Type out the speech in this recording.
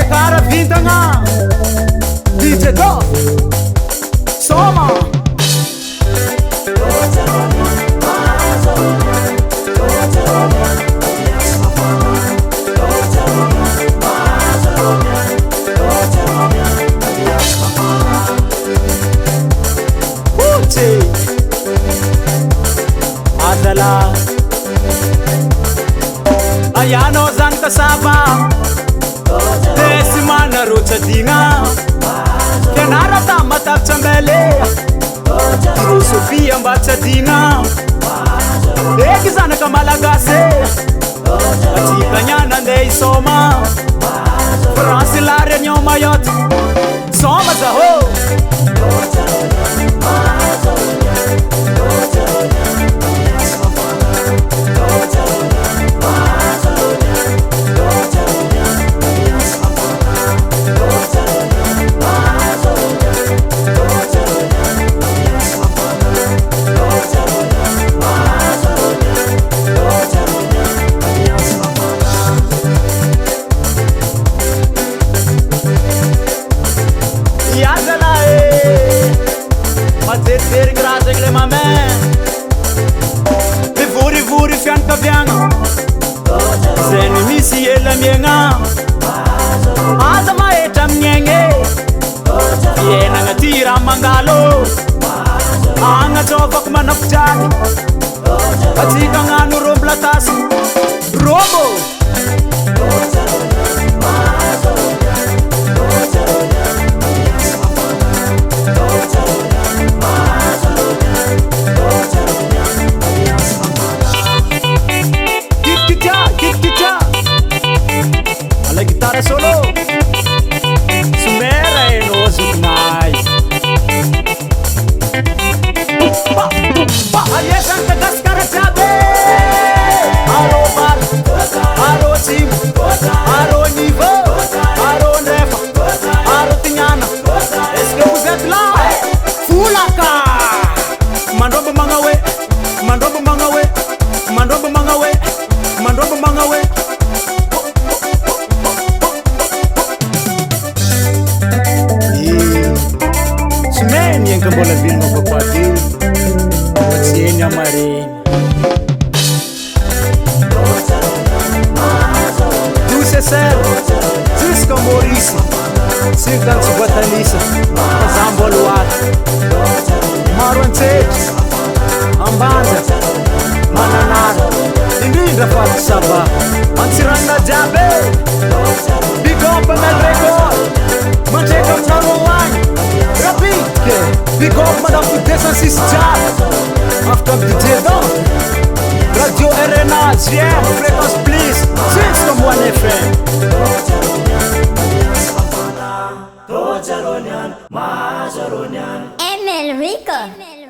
cara vintanga DJ Go Soma Puti Adala Ayano zan kasaba Desi mana rocha dinga Kenara tamatap chambele Sofia mbacha dinga Eki zana kamalagase Atika nyana ndei soma Fransi lare nyoma yote Soma za ho Ter graça que lema me vuri vuri fian kavianga Zeni misi ela mienga Azama etam nyenge Yena ngatira mangalo Anga chofa kumana kujani Atika nganu rombla tasi Robo Solo Sumera e no zuknai Aliyesan ka gaskara chabe Aro mar Aro sim Aro nivo Aro nefa Aro tinyana Eske vous êtes là Fulaka Mandobo mangawe Mandobo mangawe Mandobo mangawe Mandobo mangawe Yang kebola bin mo papati Patsiyenya marin Tu se ser Cisco Morisi Sintan si Batalisa Zambo Luat Marwan Tej Ambanza Mananara Indinda Fatu Saba Mansiranga Jabe Big up and record Mancheka Mnaruwani Big up madame pour descendre job After the DJ Don Radio RNA, GM, Fréquence Please Six comme One FM ML Rico